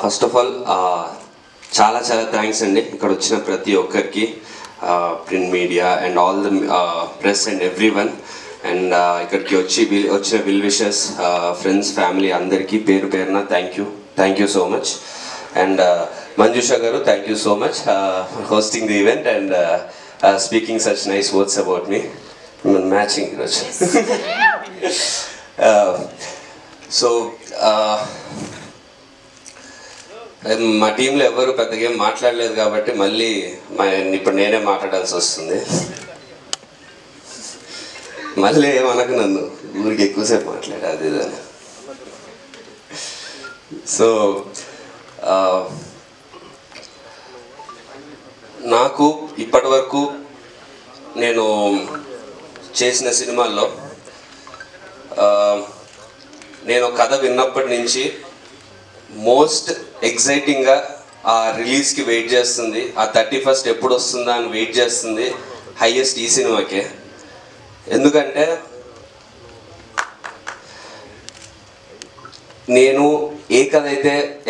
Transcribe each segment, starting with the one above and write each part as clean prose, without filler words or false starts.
First of all చాలా thanks అండి ఇక్కడ వచ్చిన ప్రతి ఒక్కరికి, print media and all the press and everyone. And ఇక్కడికి వచ్చిన విల్ విషెస్, ఫ్రెండ్స్, ఫ్యామిలీ అందరికీ పేరు పేరున thank you so much. And Manjusha garu, thank you so much for hosting the event and speaking such nice words about me. Matching ఈరోజు. So మా టీంలో ఎవరు పెద్దగా ఏం మాట్లాడలేదు కాబట్టి మళ్ళీ ఇప్పుడు నేనే మాట్లాడాల్సి వస్తుంది. మళ్ళీ ఏమనకు నన్ను, ఊరికి ఎక్కువసేపు మాట్లాడేది ఇదని. సో నాకు ఇప్పటి వరకు నేను చేసిన సినిమాల్లో నేను కథ విన్నప్పటి నుంచి మోస్ట్ ఎగ్జైటింగ్గా ఆ రిలీజ్కి వెయిట్ చేస్తుంది, ఆ 31st ఎప్పుడు వస్తుందా అని వెయిట్ చేస్తుంది హైయెస్ట్ ఈ సినిమాకే. ఎందుకంటే నేను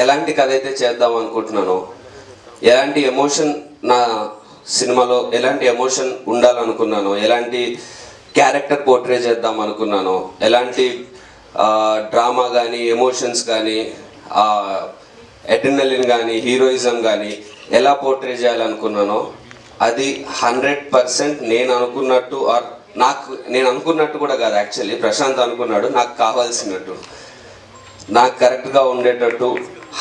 ఎలాంటి కథ అయితే చేద్దాం అనుకుంటున్నానో, ఎలాంటి ఎమోషన్ నా సినిమాలో ఎలాంటి ఎమోషన్ ఉండాలనుకున్నానో, ఎలాంటి క్యారెక్టర్ పోర్ట్రే చేద్దాం అనుకున్నానో, ఎలాంటి డ్రామా కానీ ఎమోషన్స్ కానీ అడ్రినలిన్ కానీ హీరోయిజం కానీ ఎలా పోర్ట్రే చేయాలనుకున్నానో అది 100% నేను అనుకున్నట్టు, ఆర్ నేను అనుకున్నట్టు కూడా కాదు, యాక్చువల్లీ ప్రశాంత్ అనుకున్నాడు, నాకు కావాల్సినట్టు, నాకు కరెక్ట్గా ఉండేటట్టు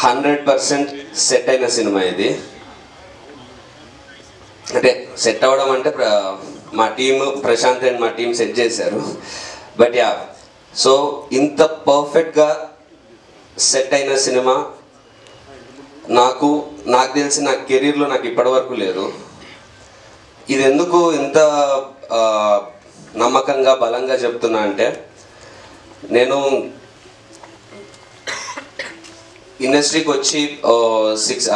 100% సెట్ అయిన సినిమా ఇది. అంటే సెట్ అవ్వడం అంటే మా టీము, ప్రశాంత్ అండ్ మా టీం సెట్ చేశారు. బట్ యా, సో ఇంత పర్ఫెక్ట్గా సెట్ అయిన సినిమా నాకు తెలిసి నా కెరీర్లో నాకు ఇప్పటివరకు లేదు. ఇది ఎందుకు ఇంత నమ్మకంగా బలంగా చెప్తున్నా అంటే, నేను ఇండస్ట్రీకి వచ్చి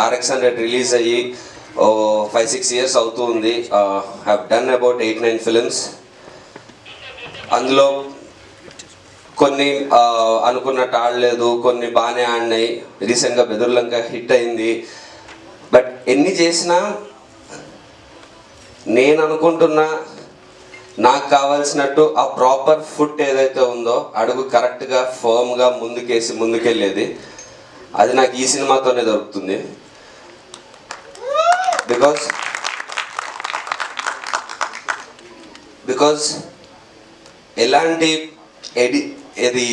RX100 రిలీజ్ అయ్యి 5-6 years అవుతూ ఉంది. Have done about 8-9 films. అందులో కొన్ని అనుకున్నట్టు ఆడలేదు, కొన్ని బాగానే ఆడినాయి. రీసెంట్గా బెదుర్లంక హిట్ అయింది. బట్ ఎన్ని చేసినా నేను అనుకుంటున్నా నాకు కావాల్సినట్టు ఆ ప్రాపర్ ఫుట్ ఏదైతే ఉందో, అడుగు కరెక్ట్గా ఫర్మ్గా ముందుకెళ్ళేది, అది నాకు ఈ సినిమాతోనే దొరుకుతుంది. బికాజ్ ఎలాంటి ఇది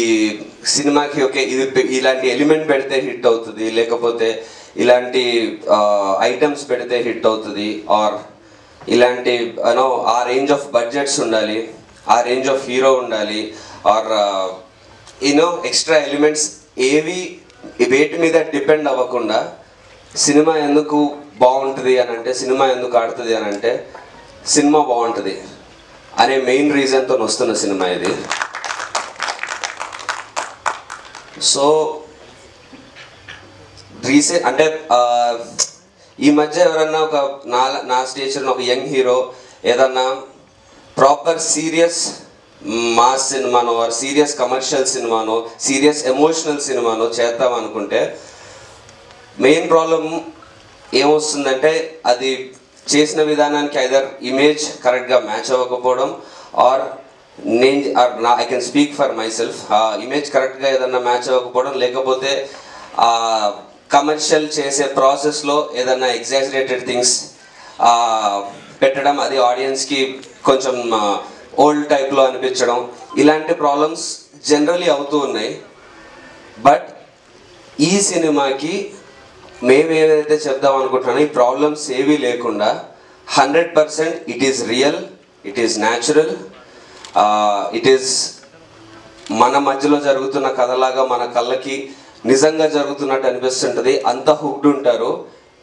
సినిమాకి ఓకే ఇది ఇలాంటి ఎలిమెంట్ పెడితే హిట్ అవుతుంది, లేకపోతే ఇలాంటి ఐటమ్స్ పెడితే హిట్ అవుతుంది, ఆర్ ఇలాంటి ఆ రేంజ్ ఆఫ్ బడ్జెట్స్ ఉండాలి, ఆ రేంజ్ ఆఫ్ హీరో ఉండాలి, ఆర్ ఎక్స్ట్రా ఎలిమెంట్స్ ఏవి వేటి మీద డిపెండ్ అవ్వకుండా సినిమా ఎందుకు బాగుంటుంది అని అంటే, సినిమా ఎందుకు ఆడుతుంది అని అంటే, సినిమా బాగుంటుంది అనే మెయిన్ రీజన్తో వస్తున్న సినిమా ఇది. సో అంటే ఈ మధ్య ఎవరన్నా ఒక నా స్టేజ్లో ఒక యంగ్ హీరో ఏదన్నా ప్రాపర్ సీరియస్ మాస్ సినిమానో, సీరియస్ కమర్షియల్ సినిమానో, సీరియస్ ఎమోషనల్ సినిమానో చేద్దాం అనుకుంటే మెయిన్ ప్రాబ్లం ఏమొస్తుందంటే, అది చేసిన విధానానికి ఐదర్ ఇమేజ్ కరెక్ట్గా మ్యాచ్ అవ్వకపోవడం, or I can speak for myself, image కరెక్ట్గా ఏదన్నా మ్యాచ్ అవ్వకపోవడం, లేకపోతే కమర్షియల్ చేసే ప్రాసెస్లో ఏదన్నా ఎగ్జాజరేటెడ్ థింగ్స్ పెట్టడం, అది ఆడియన్స్కి కొంచెం ఓల్డ్ టైప్లో అనిపించడం, ఇలాంటి ప్రాబ్లమ్స్ జనరలీ అవుతూ ఉన్నాయి. బట్ ఈ సినిమాకి మేము ఏదైతే చెప్దాం అనుకుంటున్నానో ఈ ప్రాబ్లమ్స్ ఏవీ లేకుండా 100% it is real, it is natural, it is మన మధ్యలో జరుగుతున్న కథలాగా మన కళ్ళకి నిజంగా జరుగుతున్నట్టు అనిపిస్తుంటుంది. అంత హుక్డ్ ఉంటారు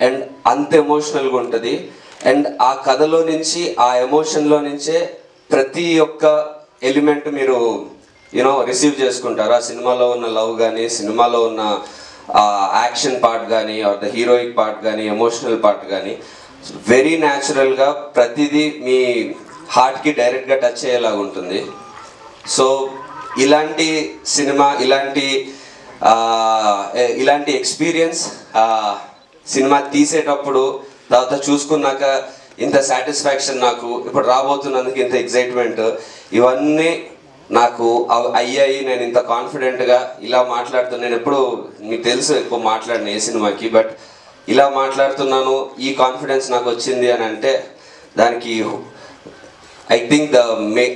అండ్ అంత ఎమోషనల్గా ఉంటుంది. అండ్ ఆ కథలో నుంచి, ఆ ఎమోషన్లో నుంచే ప్రతి ఒక్క ఎలిమెంట్ మీరు రిసీవ్ చేసుకుంటారు. ఆ సినిమాలో ఉన్న లవ్ కానీ, సినిమాలో ఉన్న యాక్షన్ పార్ట్ కానీ, ఆర్ ద హీరోయిక్ పార్ట్ కానీ, ఎమోషనల్ పార్ట్ కానీ వెరీ న్యాచురల్గా ప్రతిదీ మీ హార్ట్కి డైరెక్ట్గా టచ్ అయ్యేలాగా ఉంటుంది. సో ఇలాంటి సినిమా, ఇలాంటి ఇలాంటి ఎక్స్పీరియన్స్ సినిమా తీసేటప్పుడు తర్వాత చూసుకున్నాక ఇంత సాటిస్ఫాక్షన్, నాకు ఇప్పుడు రాబోతున్నందుకు ఇంత ఎగ్జైట్మెంట్, ఇవన్నీ నాకు అయ్యాయి. నేను ఇంత కాన్ఫిడెంట్గా ఇలా మాట్లాడుతున్నాను. నేను ఎప్పుడు మీకు తెలుసు ఎక్కువ మాట్లాడిన ఏ సినిమాకి, బట్ ఇలా మాట్లాడుతున్నాను, ఈ కాన్ఫిడెన్స్ నాకు వచ్చింది అని అంటే దానికి ఐ థింక్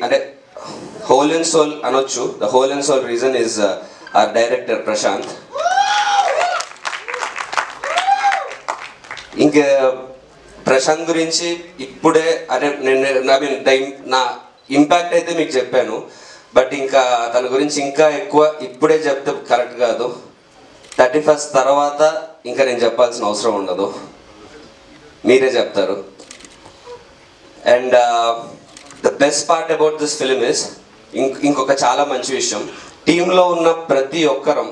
అంటే హోల్ అండ్ సోల్ అనొచ్చు. The whole and soul reason is our director Prashant. ఇంకా ప్రశాంత్ గురించి ఇప్పుడే అంటే నా ఇంపాక్ట్ అయితే మీకు చెప్పాను, బట్ ఇంకా తన గురించి ఇంకా ఎక్కువ ఇప్పుడే చెప్తే కరెక్ట్ కాదు. 31st తర్వాత ఇంకా నేను చెప్పాల్సిన అవసరం ఉండదు, మీరే చెప్తారు. And the best part about this film is ఇంకొక చాలా మంచి విషయం, టీంలో ఉన్న ప్రతి ఒక్కరం,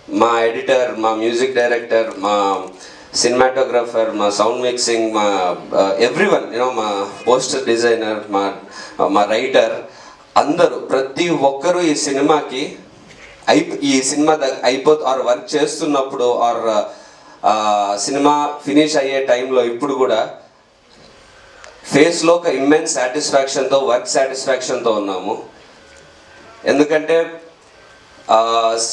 మా ఎడిటర్, మా మ్యూజిక్ డైరెక్టర్, మా సినిమాటోగ్రాఫర్, మా సౌండ్ మిక్సింగ్, మా ఎవ్రీవన్, మా పోస్టర్ డిజైనర్, మా రైటర్, అందరూ ప్రతి ఒక్కరూ ఈ సినిమాకి ఈ సినిమా ఆర్ వర్క్ చేస్తున్నప్పుడు ఆర్ సినిమా ఫినిష్ అయ్యే టైంలో ఇప్పుడు కూడా ఫేస్లో ఒక ఇమ్మెన్స్ సాటిస్ఫాక్షన్తో, వర్క్ సాటిస్ఫాక్షన్తో ఉన్నాము. ఎందుకంటే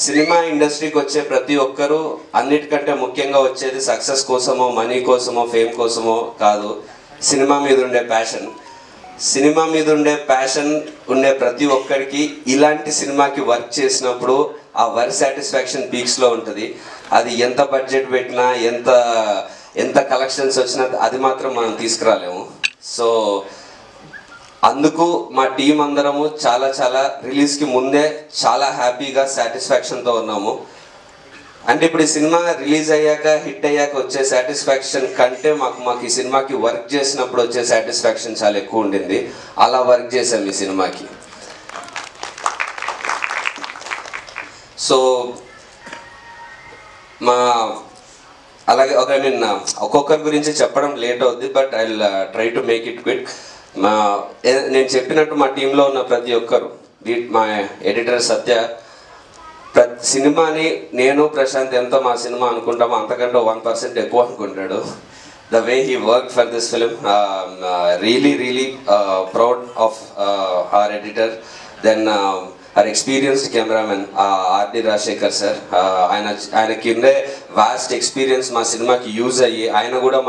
సినిమా ఇండస్ట్రీకి వచ్చే ప్రతి ఒక్కరూ అన్నిటికంటే ముఖ్యంగా వచ్చేది సక్సెస్ కోసమో, మనీ కోసమో, ఫేమ్ కోసమో కాదు, సినిమా మీద ఉండే ప్యాషన్. సినిమా మీద ఉండే ప్యాషన్ ఉండే ప్రతి ఒక్కరికి ఇలాంటి సినిమాకి వర్క్ చేసినప్పుడు ఆ వర్క్ సాటిస్ఫాక్షన్ పీక్స్లో ఉంటుంది. అది ఎంత బడ్జెట్ పెట్టినా, ఎంత కలెక్షన్స్ వచ్చినా అది మాత్రం మనం తీసుకురాలేము. సో అందుకు మా టీం అందరము చాలా రిలీజ్కి ముందే చాలా హ్యాపీగా సాటిస్ఫాక్షన్తో ఉన్నాము. అంటే ఇప్పుడు ఈ సినిమా రిలీజ్ అయ్యాక, హిట్ అయ్యాక వచ్చే సాటిస్ఫాక్షన్ కంటే మాకు ఈ సినిమాకి వర్క్ చేసినప్పుడు వచ్చే సాటిస్ఫాక్షన్ చాలా ఎక్కువ ఉండింది. అలా వర్క్ చేసాం ఈ సినిమాకి. సో అలాగే ఒక్కొక్కరి గురించి చెప్పడం లేట్ అవుద్ది, but I will try to make it quick. నేను చెప్పినట్టు మా టీంలో ఉన్న ప్రతి ఒక్కరు, మా ఎడిటర్ సత్య, సినిమాని నేను ప్రశాంత్ ఎంతో మా సినిమా అనుకుంటామో అంతకంటే 1% ఎక్కువ అనుకుంటాడు. The way he work for this film, really proud of our editor. Then our experienced cameraman R.D. Rajasekhar sir, ఆయనకి ఉండే వాస్ట్ ఎక్స్పీరియన్స్ మా సినిమాకి యూజ్ అయ్యి, ఆయన కూడా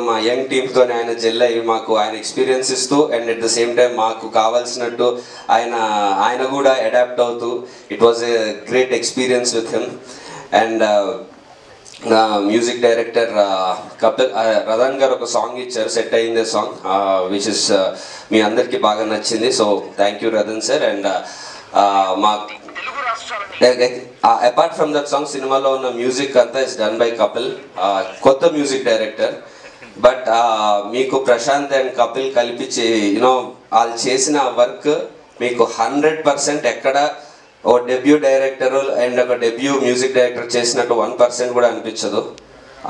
మా యంగ్ టీమ్తో ఆయన జెల్ అయ్యి మాకు ఆయన ఎక్స్పీరియన్స్ ఇస్తూ, and at the same time మాకు కావాల్సినట్టు ఆయన కూడా అడాప్ట్ అవుతూ, it was a great experience with him. And music director Kapil Radan గారు ఒక సాంగ్ ఇచ్చారు, సెట్ అయిందే సాంగ్, విచ్ ఇస్ మీ అందరికీ బాగా నచ్చింది. So thank you Radan sir. And మా అపార్ట్ ఫ్రమ్ దట్ సాంగ్, సినిమాలో ఉన్న మ్యూజిక్ అంతా ఇస్ డన్ బై కపిల్, కొత్త మ్యూజిక్ డైరెక్టర్. బట్ మీకు ప్రశాంత్ అండ్ కపిల్ కలిపి వాళ్ళు చేసిన వర్క్ మీకు 100% ఎక్కడ ఓ డెబ్యూ డైరెక్టర్ అండ్ ఒక డెబ్యూ మ్యూజిక్ డైరెక్టర్ చేసినట్టు 1% కూడా అనిపించదు.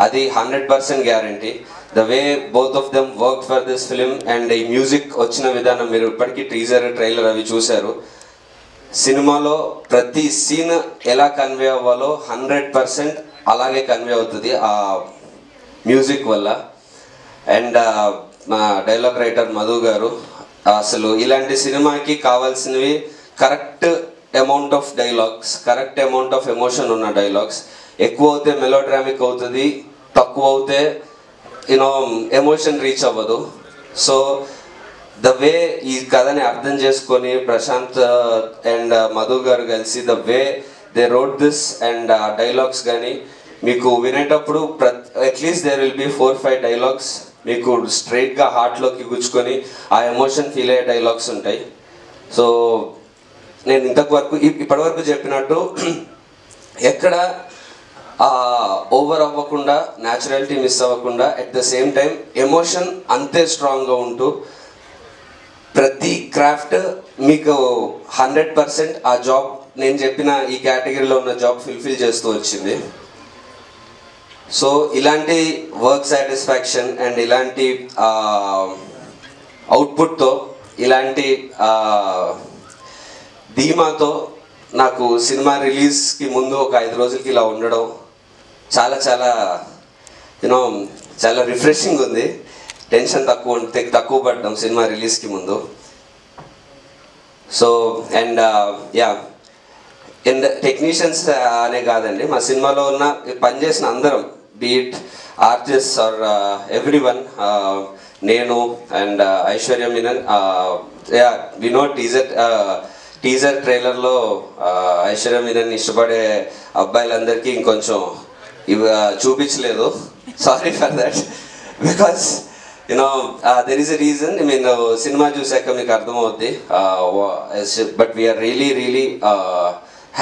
అది 100% guarantee. The way both of them work for this film, and ఈ మ్యూజిక్ వచ్చిన విధానం మీరు ఇప్పటికీ టీజర్, ట్రైలర్ అవి చూశారు. సినిమాలో ప్రతి సీన్ ఎలా కన్వే అవ్వాలో 100% అలాగే కన్వే అవుతుంది ఆ మ్యూజిక్ వల్ల. అండ్ మా డైలాగ్ రైటర్ మధు గారు, అసలు ఇలాంటి సినిమాకి కావాల్సినవి correct amount of dialogues, correct amount of emotion ఉన్న డైలాగ్స్. ఎక్కువ అవుతే మెలోడ్రామిక్ అవుతుంది, తక్కువ అవుతే ఎమోషన్ రీచ్ అవ్వదు. సో ద వే ఈ కథని అర్థం చేసుకొని ప్రశాంత్ అండ్ మధు గారు కలిసి the way they wrote this, and ఆ డైలాగ్స్ కానీ మీకు వినేటప్పుడు at least there will be 4-5 dialogues మీకు స్ట్రైట్గా హార్ట్లోకి గుచ్చుకొని ఆ ఎమోషన్ ఫీల్ అయ్యే డైలాగ్స్ ఉంటాయి. సో నేను ఇప్పటివరకు చెప్పినట్టు ఎక్కడ ఓవర్ అవ్వకుండా, న్యాచురాలిటీ మిస్ అవ్వకుండా, at the same time emotion అంతే స్ట్రాంగ్గా ఉంటూ ప్రతి క్రాఫ్ట్ మీకు 100% ఆ జాబ్, నేను చెప్పిన ఈ కేటగిరీలో ఉన్న జాబ్ ఫుల్ఫిల్ చేస్తూ వచ్చింది. సో ఇలాంటి వర్క్ సాటిస్ఫాక్షన్ అండ్ ఇలాంటి అవుట్పుట్తో, ఇలాంటి ధీమాతో నాకు సినిమా రిలీజ్కి ముందు ఒక 5 రోజులకి ఇలా ఉండడం చాలా చాలా యూనో చాలా రిఫ్రెషింగ్ ఉంది. టెన్షన్ తక్కువ పడ్డాం సినిమా రిలీజ్కి ముందు. సో అండ్ అండ్ టెక్నీషియన్స్ అనే కాదండి, మా సినిమాలో ఉన్న పనిచేసిన అందరం, బీట్ ఆర్టిస్ట్ ఆర్ ఎవ్రీవన్, నేను and Aishwarya Menon, we know teaser ట్రైలర్లో ఐశ్వర్య మీనన్ ఇష్టపడే అబ్బాయిలందరికీ ఇంకొంచెం చూపించలేదు. Sorry for that, because there is a reason. I mean, cinema చూసాక మీకు అర్థమవుద్ది. But we are really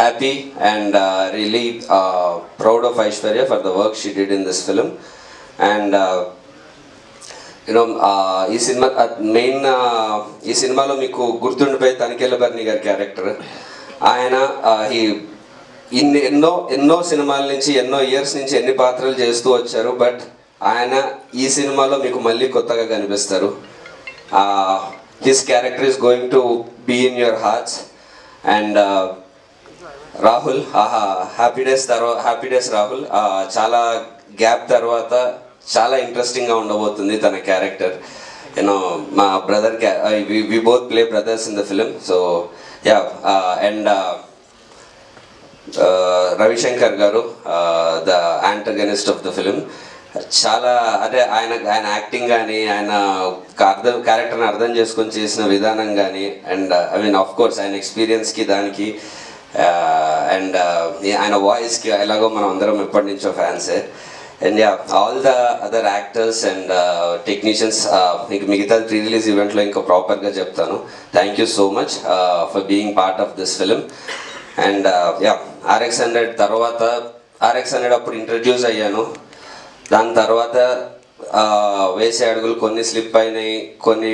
happy and really proud of Aishwarya for the work she did in this film. And ఈ cinema main ఈ సినిమాలో మీకు గుర్తుండిపోయి తనికెళ్ళ బర్ని గారి character. ఆయన ఎన్నో సినిమాల నుంచి ఎన్నో ఇయర్స్ నుంచి ఎన్ని పాత్రలు చేస్తూ వచ్చారు. బట్ ఆయన ఈ సినిమాలో మీకు మళ్ళీ కొత్తగా కనిపిస్తారు. His character is going to be in your hearts. And Rahul, happy days Rahul, చాలా గ్యాప్ తర్వాత చాలా ఇంట్రెస్టింగ్గా ఉండబోతుంది తన క్యారెక్టర్. మా brother we both play brothers in the film. So and Ravishankar garu, the antagonist of the film, చాలా అంటే ఆయన యాక్టింగ్ కానీ ఆయన క్యారెక్టర్ని అర్థం చేసుకొని చేసిన విధానం కానీ, and I mean of course ఆయన ఎక్స్పీరియన్స్కి దానికి అండ్ ఆయన వాయిస్కి ఎలాగో మనం అందరం ఎప్పటి నుంచో ఫ్యాన్సే. And all the other actors and technicians, మీకు మిగతా ప్రీ రిలీజ్ ఈవెంట్లో ఇంకా ప్రాపర్గా చెప్తాను. Thank you so much for being part of this film. And RX100 తర్వాత, RX100 అప్పుడు ఇంట్రడ్యూస్ అయ్యాను. దాని తర్వాత వేసే అడుగులు కొన్ని స్లిప్ అయినాయి, కొన్ని